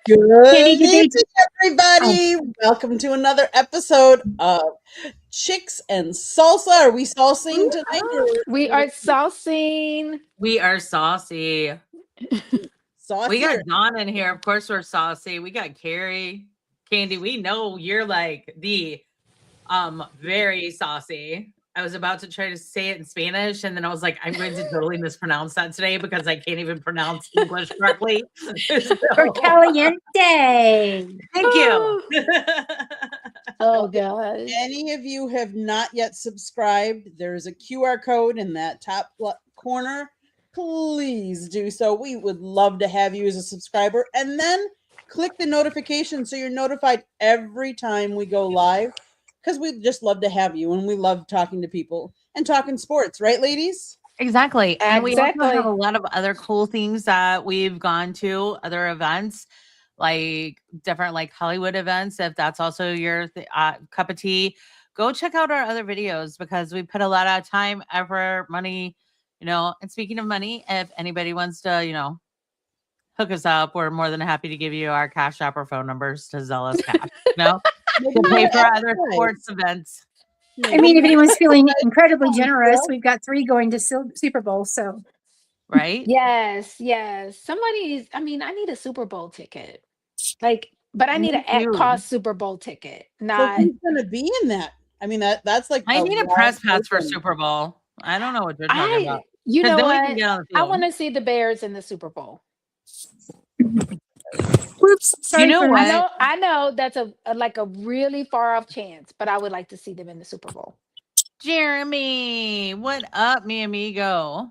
Good evening, everybody. Welcome to another episode of Chicks and Salsa. Are we salsing tonight? We are saucing. We are saucy. Saucy. We got Dawn in here. Of course, we're saucy. We got Carrie, Candy. We know you're like the very saucy. I was about to try to say it in Spanish, and then I was like, I'm going to totally mispronounce that today because I can't even pronounce English correctly. For caliente. Thank you. Oh, God. Any of you have not yet subscribed, there's a QR code in that top corner. Please do so. We would love to have you as a subscriber. And then click the notification so you're notified every time we go live. Because we just love to have you, and we love talking to people and talking sports, right, ladies? Exactly. And we Exactly. also have a lot of other cool things that we've gone to, other events, like different like Hollywood events. If that's also your cup of tea, go check out our other videos because we put a lot of time, effort, money, and speaking of money, if anybody wants to, hook us up, we're more than happy to give you our Cash App or phone numbers to sell us cash, to pay for other sports events. I mean, if anyone's feeling incredibly generous, we've got 3 going to Super Bowl. So, right? Yes. Somebody's, I need a Super Bowl ticket. But I need an at-cost Super Bowl ticket. Not. So who's going to be in that? I mean, that's like. I need a press pass for Super Bowl. I don't know what you're talking about. You know Then we what? can get on the I field. want to see the Bears in the Super Bowl. whoops. Sorry know for what? I know that's a really far off chance, but I would like to see them in the Super Bowl. Jeremy, what up, mi amigo?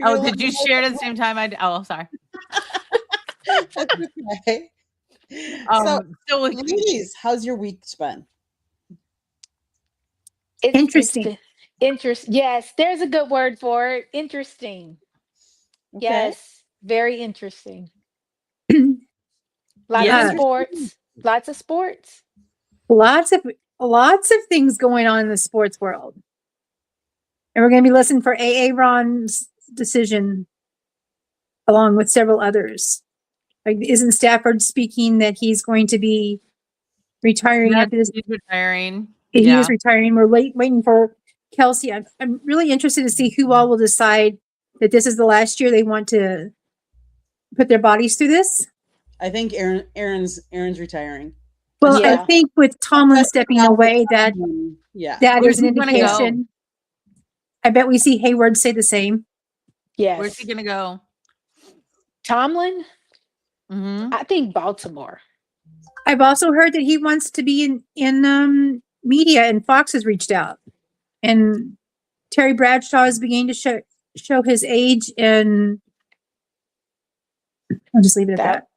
Oh, did you share it at the same time? Sorry. Okay. So, ladies, how's your week been? Interesting. Yes, there's a good word for it. Interesting. Okay. Yes, very interesting. Lots Yeah. of sports. Lots of sports. lots of things going on in the sports world. And we're going to be listening for AA Ron's decision along with several others. Like, isn't Stafford speaking that he's going to be retiring after this? He's retiring. He is retiring. We're waiting for Kelsey. I'm really interested to see who all will decide that this is the last year they want to put their bodies through this. I think Aaron's retiring. Well, Yeah. I think with Tomlin stepping away, that Yeah. is an Where's he gonna indication. I bet we see Hayward say the same. Yes. Where's he gonna go? Tomlin? Mm-hmm. I think Baltimore. I've also heard that he wants to be in media, and Fox has reached out, and Terry Bradshaw is beginning to show his age, and I'll just leave it at that.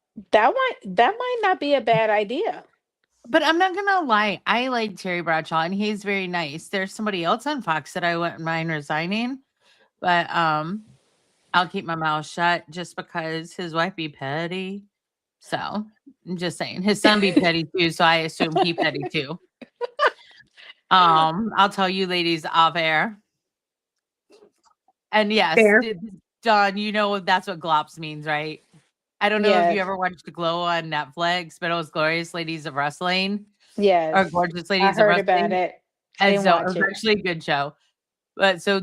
That might not be a bad idea. But I'm not gonna lie, I like Terry Bradshaw, and he's very nice. There's somebody else on Fox that I wouldn't mind resigning, but I'll keep my mouth shut just because his wife be petty. So I'm just saying, his son be petty too, so I assume he petty too. I'll tell you ladies off air. And yes, Fair. Dawn, that's what glops means, right? I don't know if you ever watched Glow on Netflix, but it was Glorious Ladies of Wrestling Yes. or Gorgeous I Ladies of heard Wrestling. about it. I And didn't so it watch was it. actually a good show. But so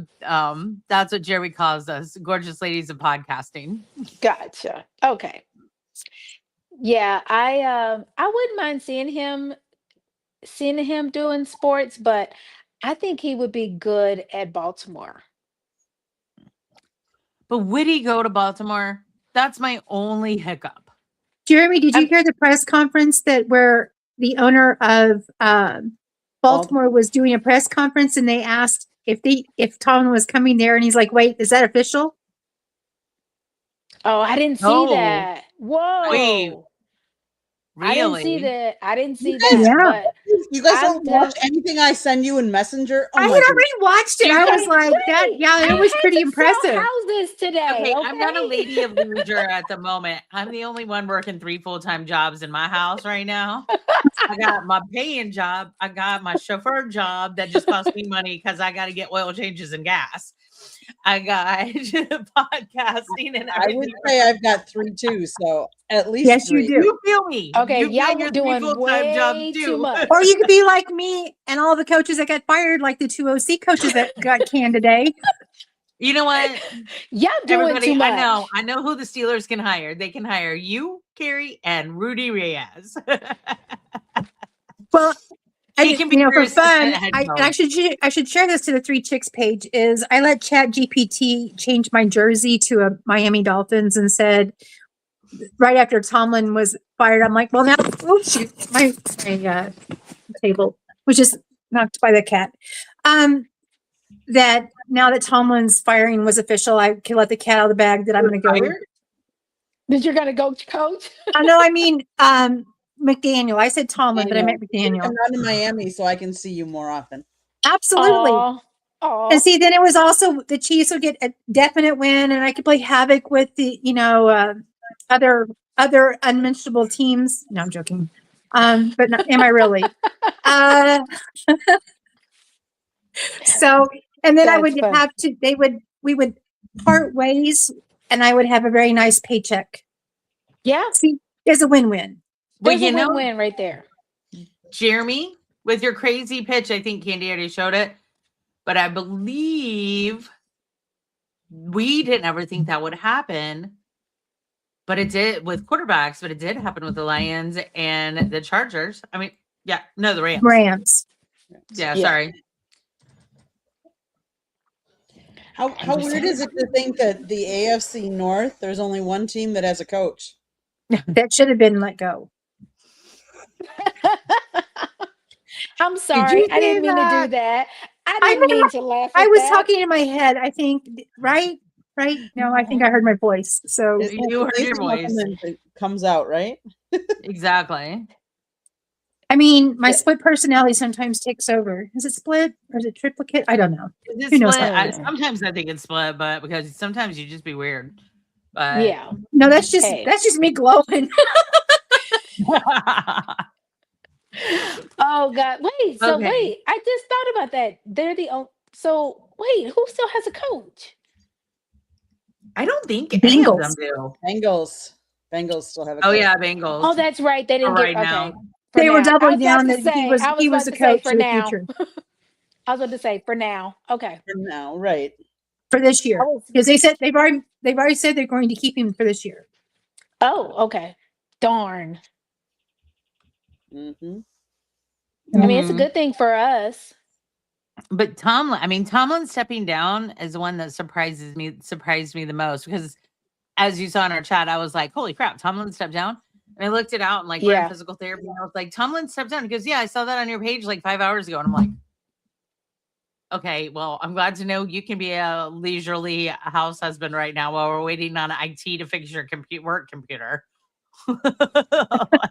that's what Jeremy calls us, Gorgeous Ladies of Podcasting. Gotcha. Okay. Yeah, I wouldn't mind seeing him doing sports, but I think he would be good at Baltimore. But would he go to Baltimore? That's my only hiccup. Jeremy, did you hear the press conference where the owner of Baltimore was doing a press conference, and they asked if Tomlin was coming there, and he's like, "Wait, is that official?" Oh, I didn't see Oh. that. Whoa. Wait, I didn't see really? that. I didn't see guys- that. Yeah. But You guys I'm don't watch anything I send you in Messenger? Oh I my had goodness. already watched it. I was like, "That, yeah, it was pretty impressive." Houses today. Okay, I'm not a okay? lady of leisure at the moment. I'm the only one working 3 full-time jobs in my house right now. I got my paying job. I got my chauffeur job that just costs me money because I got to get oil changes and gas. I got podcasting and I would everything. say I've got 3 too, so at least Yes, you 3. do. You feel me? Okay, You've y'all got were your doing 3 full-time jobs way too. too much. Or you could be like me and all the coaches that got fired, like the 2 OC coaches that got canned today. You know what? Y'all doing Everybody, too much. I know who the Steelers can hire. They can hire you, Carrie, and Rudy Reyes. Well, He can be for your assistant fun, head I coach. should share this to the 3 Chicks page. Is I let Chat GPT change my jersey to a Miami Dolphins and said right after Tomlin was fired, I'm like, well now, oh shoot, my table was just knocked by the cat. That now that Tomlin's firing was official, I can let the cat out of the bag that I'm going to go. Fired? That you're gonna go coach? I know. I mean, McDaniel. I said Tomlin, but I meant McDaniel. I'm not in Miami, so I can see you more often. Absolutely. Oh, And see, then it was also the Chiefs would get a definite win, and I could play havoc with the, other unmentionable teams. No, I'm joking. But not, am I really? So, and then I That's would fun. have to. We would part ways, and I would have a very nice paycheck. yeah. See, there's a win-win. Well, There's you a know, win-win right there. Jeremy, with your crazy pitch, I think Candy already showed it, but I believe we didn't ever think that would happen. But it did with quarterbacks, but it did happen with the Lions and the Chargers. I mean, the Rams. Rams. Yeah, Yeah. sorry. How weird is it to think that the AFC North, there's only one team that has a coach? That should have been let go. I'm sorry. I say didn't mean to that? do that. I I didn't mean to laugh at I was that. talking in my head. I think, right? No, I think I heard my voice. So It's You heard your amazing how voice. sometimes it comes out, right? Exactly. I mean, my Yeah. split personality sometimes takes over. Is it split or is it triplicate? I don't know. Is it Who knows split? that? Sometimes I think it's split, but because sometimes you just be weird. But Yeah. No, that's just Hey. me glowing. Oh God. Wait. So Okay. wait. I just thought about that. They're the only. So wait. Who still has a coach? I don't think any of them Bengals. do. Bengals still have a Oh coach. yeah, Bengals. Oh, that's right. They didn't For get right okay. now. For They were now. I doubling was about down to that say- he was I he about was a to say coach for for the now. future I was about to say for now. Okay. For now, right? for this year I was- because they said they've already said they're going to keep him for this year. Oh, okay. Darn. Mm-hmm. I mean, it's a Mhm. good thing for us. But Tomlin stepping down is the one that surprised me the most because as you saw in our chat, I was like, holy crap, Tomlin stepped down. And I looked it out and like we're in Yeah. physical therapy. And I was like, Tomlin stepped down. He goes, yeah, I saw that on your page like 5 hours ago. And I'm like, okay, well, I'm glad to know you can be a leisurely house husband right now while we're waiting on IT to fix your work computer.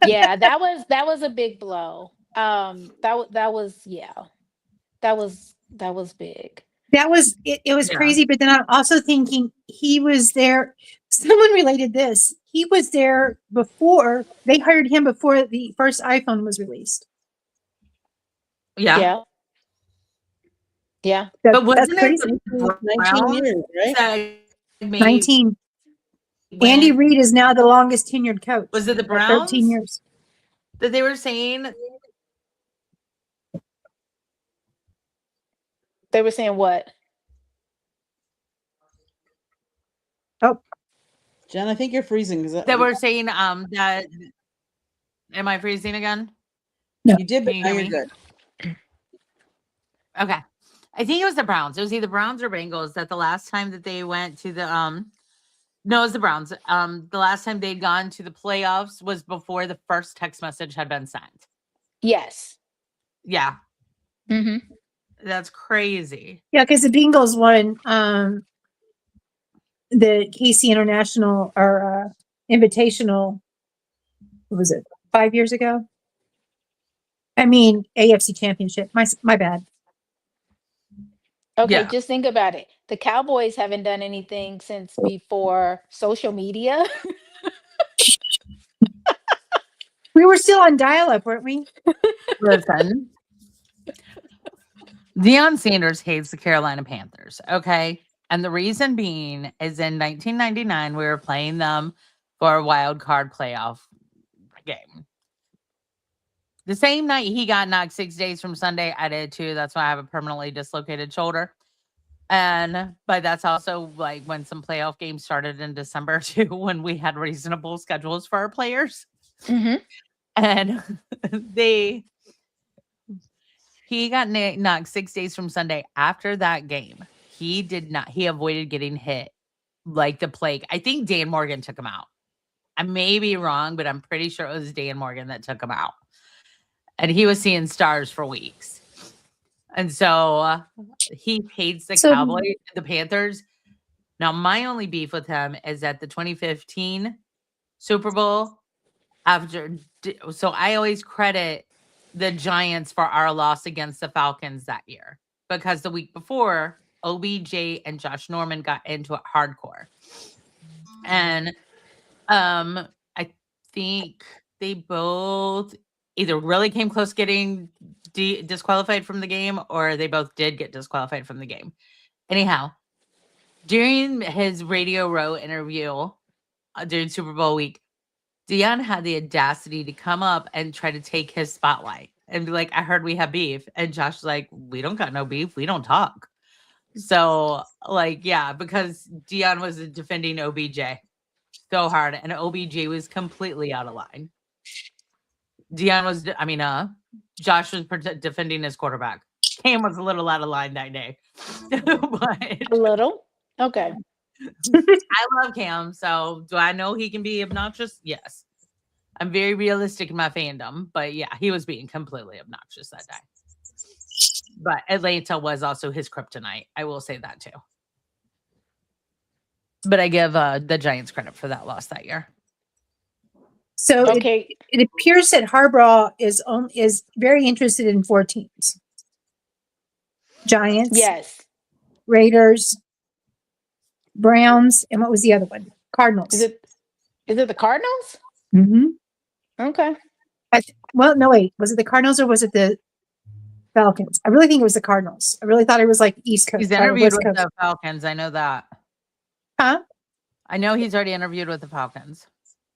Yeah, that was a big blow. That was big. That was it was Yeah. crazy, but then I'm also thinking he was there. Someone related this. He was there before they hired him before the first iPhone was released. Yeah. Yeah. Yeah. But That's wasn't crazy. it the 19 Browns years, right? that made 19. when- Andy Reid is now the longest tenured coach. Was it the at Browns 13 years. that they were saying? They were saying what? Jen, I think you're freezing because That were saying that am I freezing again? you did, but Can you now hear you're me? good. Okay. I think it was the Browns. It was either Browns or Bengals that the last time that they went to the no, it was the Browns. The last time they'd gone to the playoffs was before the first text message had been sent. Yes. Yeah, Mm-hmm. that's crazy. Yeah, because the Bengals won the KC International or Invitational. What was it? 5 years ago. I mean, AFC Championship. My bad. Okay, Yeah. just think about it. The Cowboys haven't done anything since before social media. We were still on dial-up, weren't we? Listen, Deion Sanders hates the Carolina Panthers. Okay, And the reason being is in 1999, we were playing them for a wild card playoff game. The same night he got knocked 6 days from Sunday, I did too. That's why I have a permanently dislocated shoulder. But that's also like when some playoff games started in December too, when we had reasonable schedules for our players. Mhm. And he got knocked 6 days from Sunday. After that game, he avoided getting hit like the plague. I think Dan Morgan took him out. I may be wrong, but I'm pretty sure it was Dan Morgan that took him out. And he was seeing stars for weeks. And so he hates the Cowboys, the Panthers. Now, my only beef with him is at the 2015 Super Bowl. So I always credit the Giants for our loss against the Falcons that year, because the week before, OBJ and Josh Norman got into it hardcore. And I think they both either really came close getting disqualified from the game, or they both did get disqualified from the game. Anyhow, during his Radio Row interview during Super Bowl week, Deion had the audacity to come up and try to take his spotlight and be like, I heard we have beef. And Josh was like, we don't got no beef. We don't talk. So, like, yeah, because Deion was defending OBJ so hard, and OBJ was completely out of line. Josh was defending his quarterback. Cam was a little out of line that day. But A little. Okay. I love Cam. So do I know he can be obnoxious? Yes. I'm very realistic in my fandom. But yeah, he was being completely obnoxious that day. But Atlanta was also his kryptonite. I will say that too. But I give the Giants credit for that loss that year. So Okay. it appears that Harbaugh is very interested in 4 teams: Giants, Yes. Raiders, Browns, and what was the other one? Cardinals. Is it the Cardinals? Mm-hmm. Okay. Well, no, wait. Was it the Cardinals or was it the Falcons? I really think it was the Cardinals. I really thought it was like East Coast. He's interviewed West with Coast. the Falcons. I know that. Huh? I know he's already interviewed with the Falcons.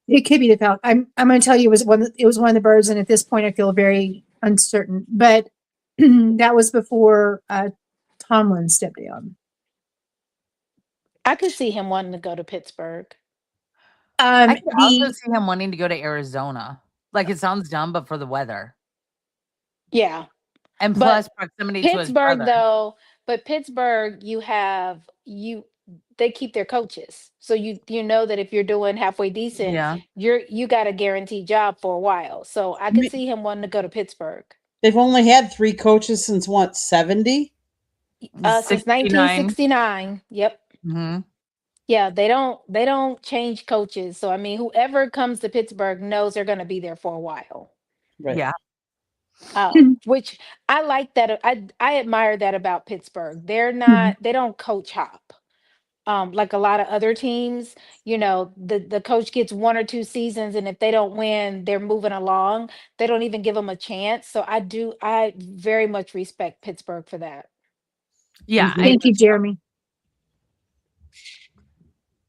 It could be the Falcons. I'm going to tell you, it was one of the birds, and at this point, I feel very uncertain. But that was before Tomlin stepped down. I could see him wanting to go to Pittsburgh. I could also see him wanting to go to Arizona. Like, it sounds dumb, but for the weather. Yeah. And plus proximity to his Pittsburgh, brother. though, but Pittsburgh, they keep their coaches. So you know that if you're doing halfway decent, Yeah. you got a guaranteed job for a while. So I could see him wanting to go to Pittsburgh. They've only had 3 coaches since what, 70? Since 1969. Yep. Mm-hmm. Yeah, they don't change coaches. So I mean, whoever comes to Pittsburgh knows they're going to be there for a while. Right. Yeah. Which I like that. I admire that about Pittsburgh. They're not. They don't coach hop. Like a lot of other teams, the coach gets 1 or 2 seasons, and if they don't win, they're moving along. They don't even give them a chance. So I very much respect Pittsburgh for that. Yeah. Thank you, Jeremy.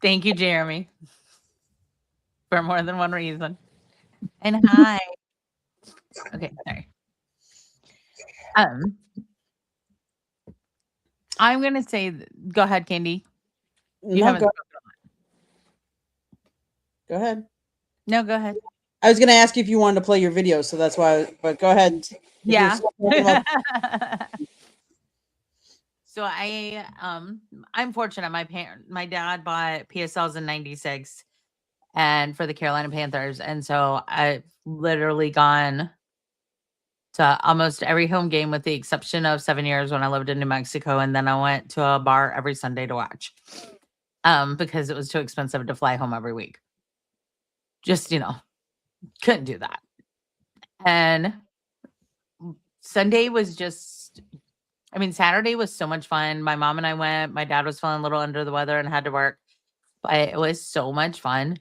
Thank you, Jeremy. For more than one reason. And hi. Okay, sorry. I'm gonna say, go ahead, Candy. You haven't. Go ahead. No, go ahead. I was going to ask you if you wanted to play your video, so that's why. But go ahead. Yeah. So I'm fortunate. My dad bought PSLs in '96, and for the Carolina Panthers, and so I've literally gone to almost every home game with the exception of 7 years when I lived in New Mexico, and then I went to a bar every Sunday to watch, because it was too expensive to fly home every week. Just couldn't do that. And Sunday was Saturday was so much fun. My mom and I went. My dad was feeling a little under the weather and had to work, but it was so much fun.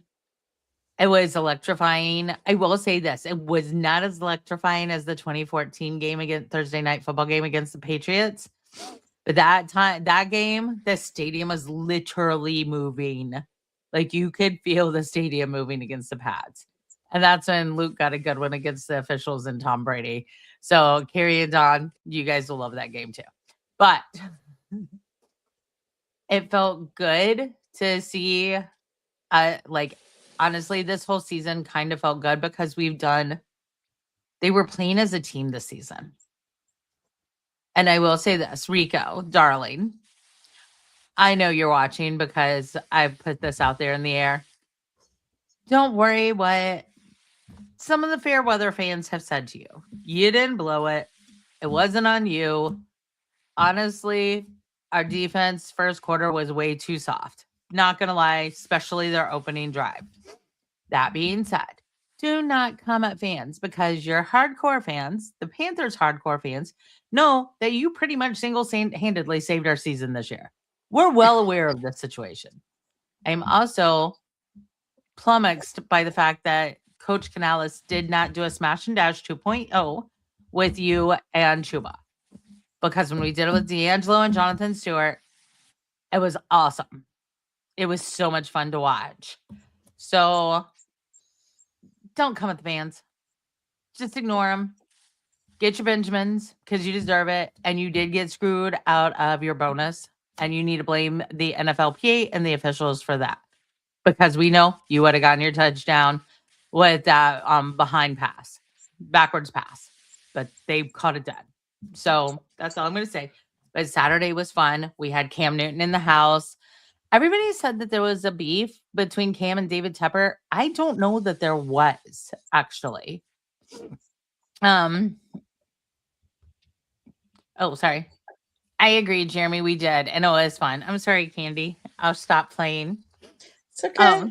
It was electrifying. I will say this. It was not as electrifying as the 2014 game Thursday night football game against the Patriots, But that game, the stadium was literally moving. Like you could feel the stadium moving against the Pats. And that's when Luke got a good one against the officials and Tom Brady. So Carrie and Don, you guys will love that game too. But it felt good to see like honestly, this whole season kind of felt good because they were playing as a team this season. And I will say this, Rico, darling, I know you're watching because I've put this out there in the air. Don't worry what some of the fair weather fans have said to you. You didn't blow it. It wasn't on you. Honestly, our defense first quarter was way too soft. Not going to lie, especially their opening drive. That being said, do not come at fans because your hardcore fans, the Panthers hardcore fans, know that you pretty much single-handedly saved our season this year. We're well aware of this situation. I'm also flummoxed by the fact that Coach Canales did not do a smash and dash 2.0 with you and Chuba. Because when we did it with D'Angelo and Jonathan Stewart, it was awesome. It was so much fun to watch. So don't come at the fans. Just ignore them. Get your Benjamins because you deserve it. And you did get screwed out of your bonus. And you need to blame the NFLPA and the officials for that. Because we know you would have gotten your touchdown with that backwards pass. But they caught it dead. So that's all I'm going to say. But Saturday was fun. We had Cam Newton in the house. Everybody said that there was a beef between Cam and David Tepper. I don't know that there was, actually. Oh, sorry. I agree, Jeremy. We did. And it was fun. I'm sorry, Candy. I'll stop playing. It's okay.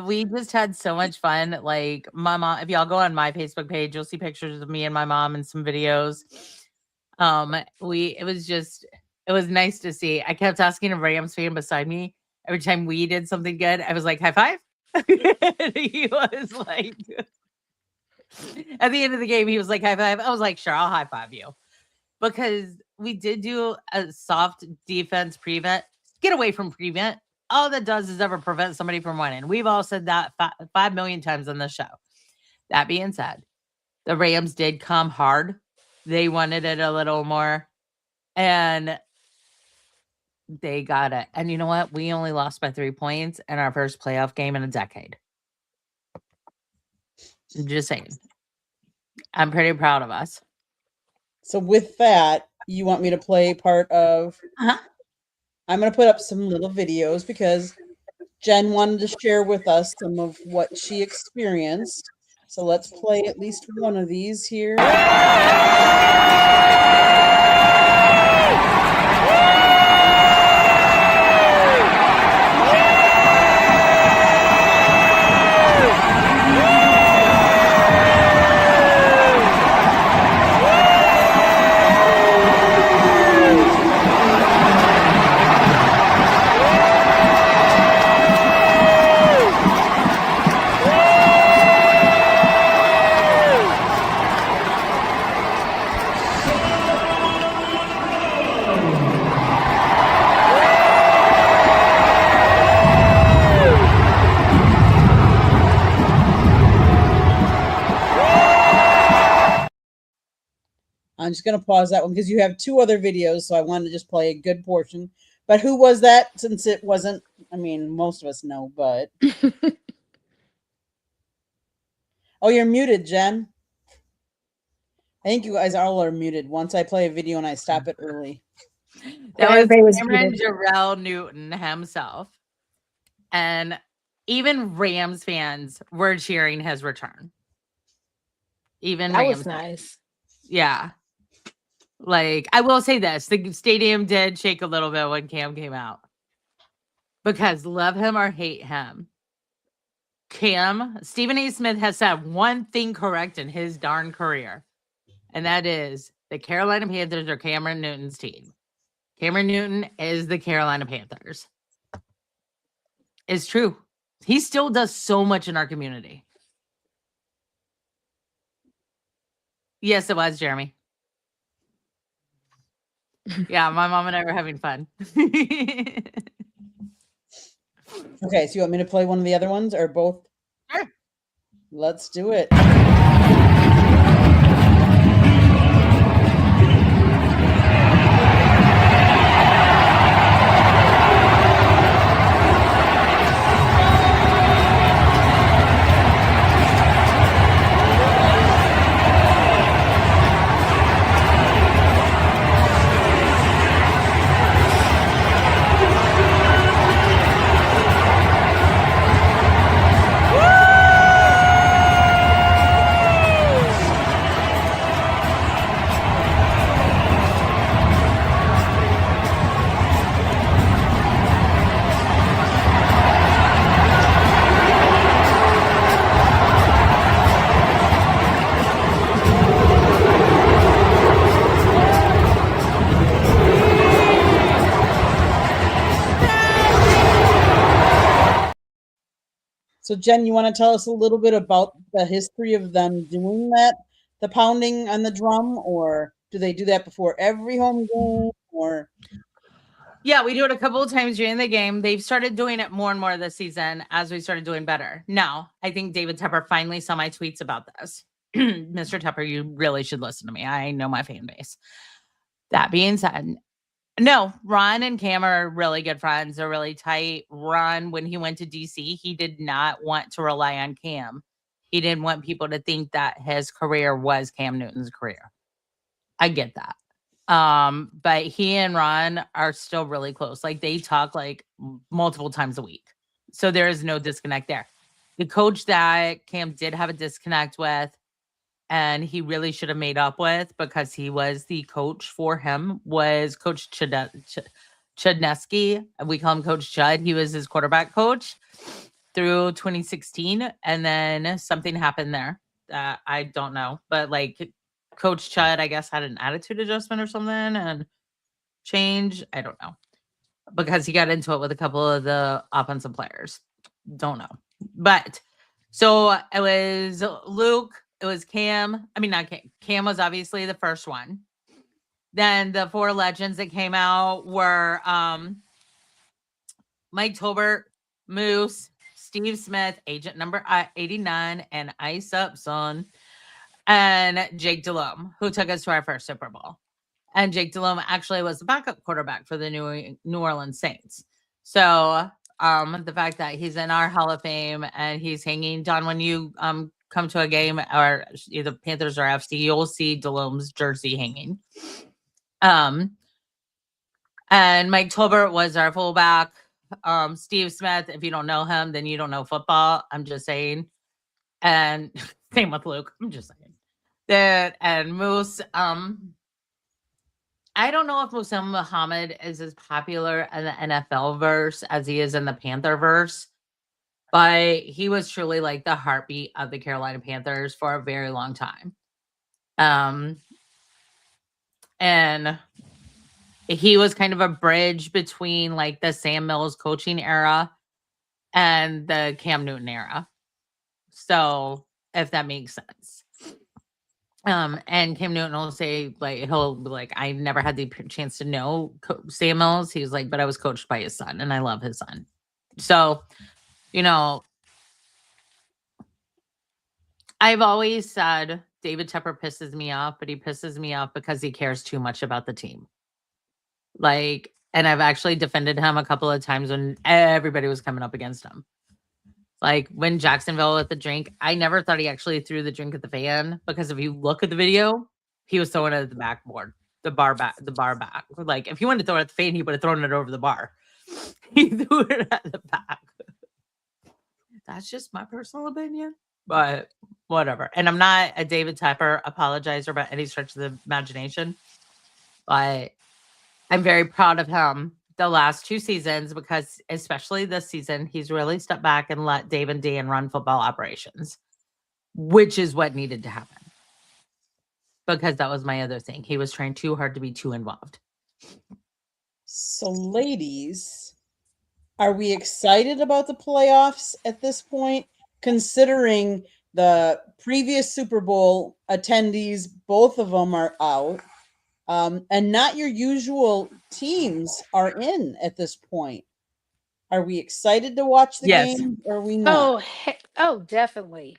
We just had so much fun. Like my mom, if y'all go on my Facebook page, you'll see pictures of me and my mom and some videos. It was nice to see. I kept asking a Rams fan beside me every time we did something good. I was like, high five. He was like, at the end of the game, he was like, high five. I was like, sure, I'll high five you. Because we did do a soft defense prevent. Get away from prevent. All that does is ever prevent somebody from winning. We've all said that 5 million times on this show. That being said, the Rams did come hard. They wanted it a little more. And they got it. And you know what? We only lost by 3 points in our first playoff game in a decade. I'm just saying. I'm pretty proud of us. So with that, you want me to play part of... Uh-huh. I'm going to put up some little videos because Jen wanted to share with us some of what she experienced. So let's play at least one of these here. I'm just going to pause that one because you have 2 other videos, so I wanted to just play a good portion. But who was that? Since it wasn't, I mean, most of us know, but... Oh, you're muted, Jen. I think you guys all are muted once I play a video and I stop it early. That Everybody was was Cameron muted. Jarrell Newton himself. And even Rams fans were cheering his return. Even That Rams. was nice. Yeah. Like, I will say this. The stadium did shake a little bit when Cam came out. Because love him or hate him, Stephen A. Smith has said one thing correct in his darn career. And that is the Carolina Panthers are Cameron Newton's team. Cameron Newton is the Carolina Panthers. It's true. He still does so much in our community. Yes, it was, Jeremy. Yeah, my mom and I were having fun. Okay, so you want me to play one of the other ones or both? Sure. Let's do it. So Jen, you want to tell us a little bit about the history of them doing that, the pounding on the drum, or do they do that before every home game? Or Yeah, we do it a couple of times during the game. They've started doing it more and more this season as we started doing better. Now, I think David Tepper finally saw my tweets about this. Mr. Tepper, you really should listen to me. I know my fan base. That being said, no, Ron and Cam are really good friends. They're really tight. Ron, when he went to DC, he did not want to rely on Cam. He didn't want people to think that his career was Cam Newton's career. I get that. But he and Ron are still really close. Like they talk like multiple times a week. So there is no disconnect there. The coach that Cam did have a disconnect with, and he really should have made up with because he was the coach for him, was Coach Chudnesky. We call him Coach Chud. He was his quarterback coach through 2016. And then something happened there that I don't know. But like Coach Chud, I guess, had an attitude adjustment or something and change. I don't know. Because he got into it with a couple of the offensive players. Don't know. But so it was Luke. It was Cam. I mean, not Cam. Cam was obviously the first one. Then the four legends that came out were Mike Tolbert, Moose, Steve Smith, agent number 89, and Ice Up Son, and Jake Delhomme, who took us to our first Super Bowl. And Jake Delhomme actually was the backup quarterback for the New Orleans Saints. So the fact that he's in our Hall of Fame and he's hanging, John, when you come to a game or either Panthers or FC, you'll see Delhomme's jersey hanging. And Mike Tolbert was our fullback. Steve Smith, if you don't know him, then you don't know football. I'm just saying. And same with Luke. I'm just saying. That and Moose. I don't know if Muhammad Muhammad is as popular in the NFL verse as he is in the Panther verse, but he was truly like the heartbeat of the Carolina Panthers for a very long time. And he was kind of a bridge between like the Sam Mills coaching era and the Cam Newton era. So if that makes sense. And Cam Newton will say, like, he'll be like, I never had the chance to know Sam Mills. He was like, but I was coached by his son, and I love his son. So, you know, I've always said David Tepper pisses me off, but he pisses me off because he cares too much about the team. Like, and I've actually defended him a couple of times when everybody was coming up against him. Like when Jacksonville with the drink, I never thought he actually threw the drink at the fan because if you look at the video, he was throwing it at the backboard, the bar back. Like if he wanted to throw it at the fan, he would have thrown it over the bar. He threw it at the back. That's just my personal opinion, but whatever. And I'm not a David Tepper apologizer by any stretch of the imagination, but I'm very proud of him the last 2 seasons because especially this season, he's really stepped back and let Dave and Dan run football operations, which is what needed to happen. Because that was my other thing. He was trying too hard to be too involved. So, ladies, are we excited about the playoffs at this point, considering the previous Super Bowl attendees, both of them are out? And not your usual teams are in at this point. Are we excited to watch the Yes. game or are we not? Oh, definitely.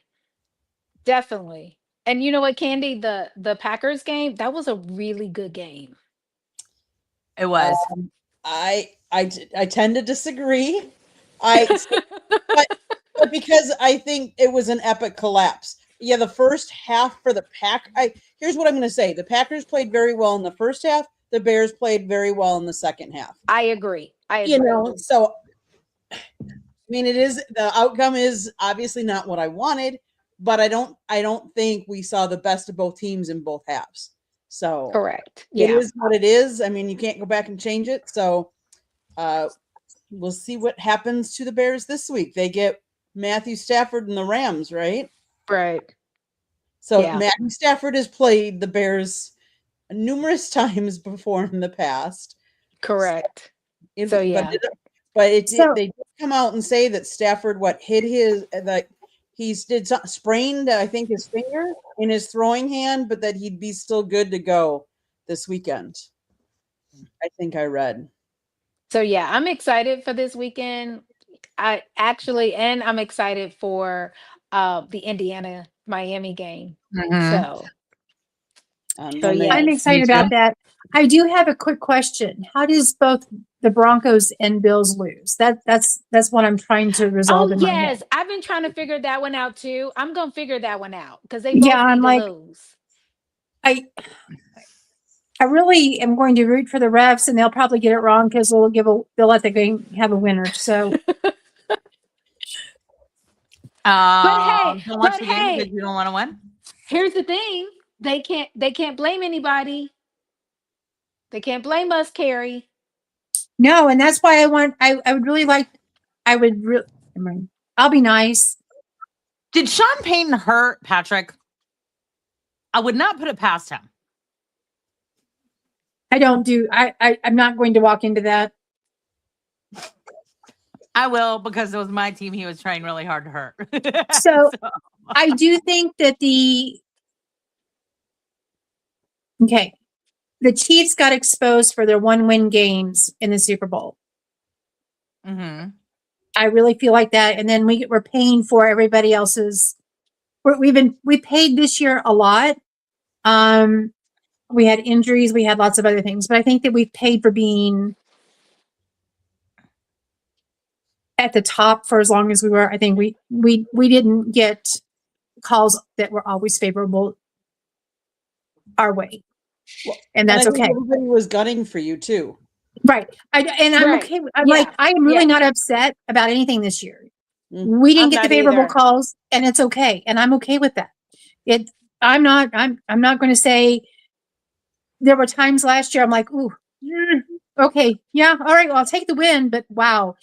Definitely. And you know what, Candy, the Packers game, that was a really good game. It was. I tend to disagree. But because I think it was an epic collapse. Yeah, the first half for the here's what I'm going to say. The Packers played very well in the first half. The Bears played very well in the second half. I agree. You know, so I mean, the outcome is obviously not what I wanted, but I don't think we saw the best of both teams in both halves. So Correct. it Yeah. is what it is. I mean, you can't go back and change it. So we'll see what happens to the Bears this week. They get Matthew Stafford and the Rams, right? Right. So Yeah. Matthew Stafford has played the Bears numerous times before in the past. Correct. They So- did come out and say that Stafford sprained, I think, his finger in his throwing hand, but that he'd be still good to go this weekend. I think I read. So yeah, I'm excited for this weekend. I'm excited for the Indiana Miami game. Mhm. So Then they- I'm excited Me too. about that. I do have a quick question. How does both the Broncos and Bills lose? That's what I'm trying to resolve in my head. yes, I've been trying to figure that one out too. I'm gonna figure that one out because they both Yeah, I'm need like- to lose. I really am going to root for the refs, and they'll probably get it wrong because they'll let the game have a winner. So Don't watch but the game hey. because you don't want to win. Here's the thing: they can't blame anybody. They can't blame us, Carrie. no, and that's why I'll be nice. Did Sean Payton hurt Patrick? I would not put it past him. I'm not going to walk into that. I will because it was my team he was trying really hard to hurt. So I do think that the Chiefs got exposed for their 1-win games in the Super Bowl. Mhm. I really feel like that. And then we're paying for everybody else's. We paid this year a lot. We had injuries, we had lots of other things, but I think that we've paid for being at the top for as long as we were. I think we didn't get calls that were always favorable our way, and that's I think okay. everybody was gunning for you too. Right. I'm Right. okay. I'm Yeah. like, I am really Yeah. not upset about anything this year. Mm. We didn't I'm get the not favorable either. calls, and it's okay. And I'm okay with that. I'm not going to say there were times last year I'm like, ooh, okay, yeah, all right, well, I'll take the win, but wow.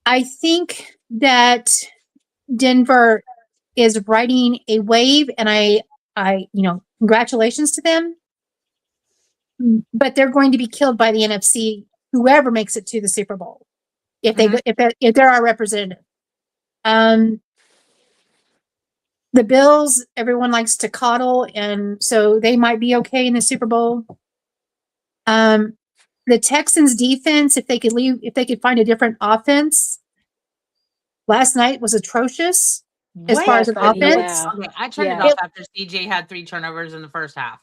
I think that Denver is riding a wave, and I congratulations to them. But they're going to be killed by the NFC, whoever makes it to the Super Bowl, if they're our representative. The Bills, everyone likes to coddle, and so they might be okay in the Super Bowl. The Texans defense, if they could find a different offense, last night was atrocious as far as an Last night, offense. yeah. Okay, I turned it Yeah. off after CJ had 3 turnovers in the first half.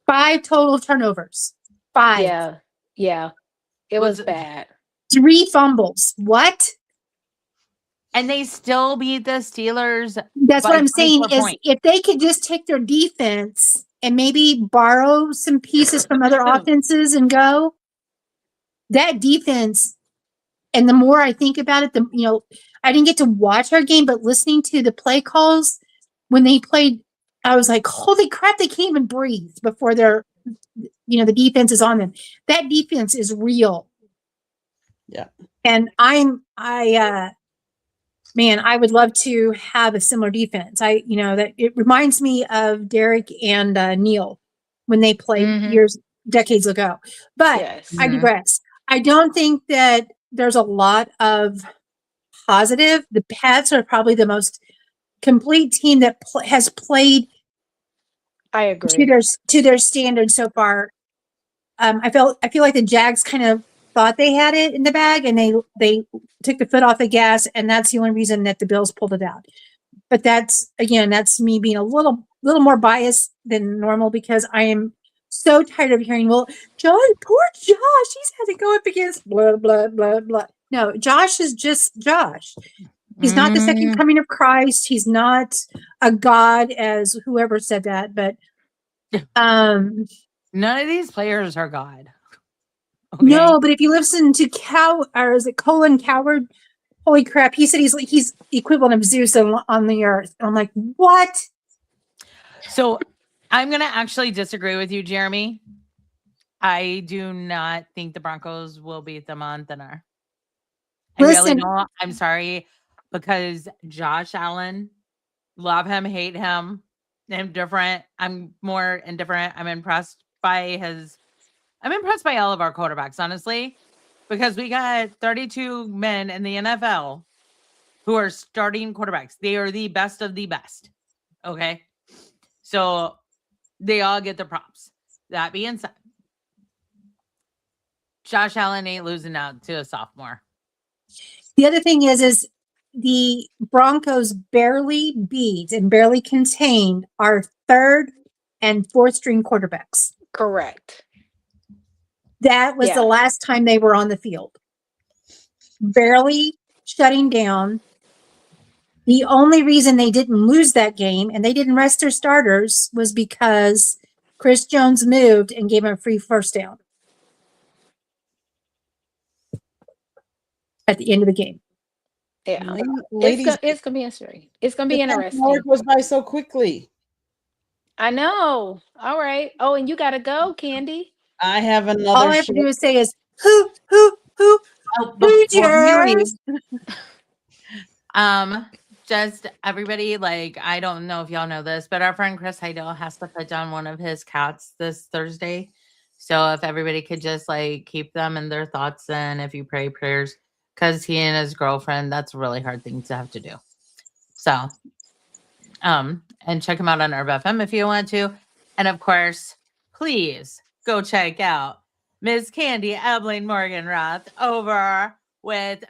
5 total turnovers. 5. Yeah. Yeah. It Was was it- bad. 3 fumbles. What? And they still beat the Steelers. That's by what I'm saying 24 is points. if they could just take their defense and maybe borrow some pieces from other offenses and go, that defense. And the more I think about it, I didn't get to watch our game, but listening to the play calls when they played, I was like, holy crap, they can't even breathe before the defense is on them. That defense is real. Yeah. And I would love to have a similar defense. That it reminds me of Derek and Neil when they played Mhm. decades ago. But Yes. I digress. I don't think that there's a lot of positive. The Pats are probably the most complete team that has played I to agree. their standard so far. I feel like the Jags kind of thought they had it in the bag, and they took the foot off the gas, and that's the only reason that the Bills pulled it out. But that's me being a little more biased than normal, because I am so tired of hearing, well, poor Josh, he's had to go up against blah blah blah blah. No, Josh is just Josh. He's not the second coming of Christ. He's not a god, as whoever said that. But None of these players are God. Okay? no, but if you listen to Colin Coward, holy crap, he said he's equivalent of Zeus on the earth. And I'm like, what? So I'm going to actually disagree with you, Jeremy. I do not think the Broncos will beat them on thinner. I really Listen. don't. I'm sorry, because Josh Allen, love him, hate him, indifferent. I'm more indifferent. I'm impressed by all of our quarterbacks, honestly, because we got 32 men in the NFL who are starting quarterbacks. They are the best of the best. Okay. So they all get the props. That being said, Josh Allen ain't losing out to a sophomore. The other thing is the Broncos barely beat and barely contained our third and fourth string quarterbacks. Correct. That was the last time they were on the field. Barely shutting down. The only reason they didn't lose that game and they didn't rest their starters was because Chris Jones moved and gave him a free first down at the end of the game. Yeah. Ladies, It's gonna be interesting. It's gonna be the interesting. hour goes by so quickly. I know. All right. Oh, and you gotta go, Candy. I have another. All I have to show. do is say is who's Before we yours? leave, just everybody, like, I don't know if y'all know this, but our friend Chris Heidel has to put down one of his cats this Thursday. So if everybody could just like keep them in their thoughts, and if you pray prayers, because he and his girlfriend, that's a really hard thing to have to do. So, and check him out on Herb FM if you want to. And of course, please go check out Ms. Candy Ebeling Morgan Roth over with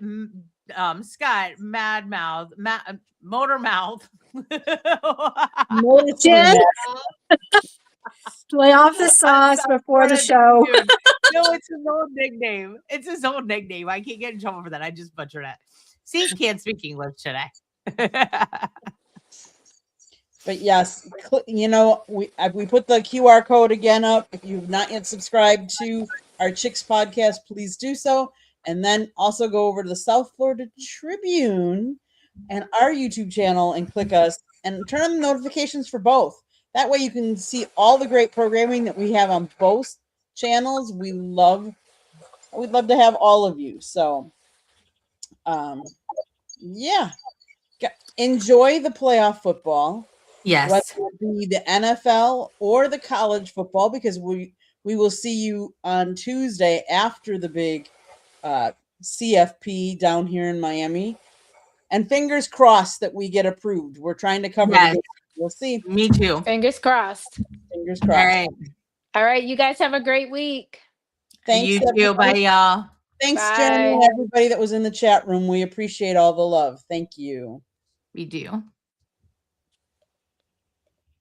Scott Madmouth, Motor Mouth. Jen, lay off the sauce before the show. Dude. No, it's his old nickname. It's his old nickname. I can't get in trouble for that. I just butchered it. See, can't speak English today. But yes, we put the QR code again up. If you've not yet subscribed to our Chicks podcast, please do so. And then also go over to the South Florida Tribune and our YouTube channel and click us and turn on the notifications for both. That way you can see all the great programming that we have on both channels. We'd love to have all of you. So, yeah, enjoy the playoff football. Yes. Whether it be the NFL or the college football, because we will see you on Tuesday after the big CFP down here in Miami. And fingers crossed that we get approved. We're trying to cover Yes. We'll see. Me too. Fingers crossed. Fingers crossed. All right. All right. You guys have a great week. Thanks, You too. everybody. Bye, y'all. Thanks, Bye. Jen, and everybody that was in the chat room. We appreciate all the love. Thank you. We do.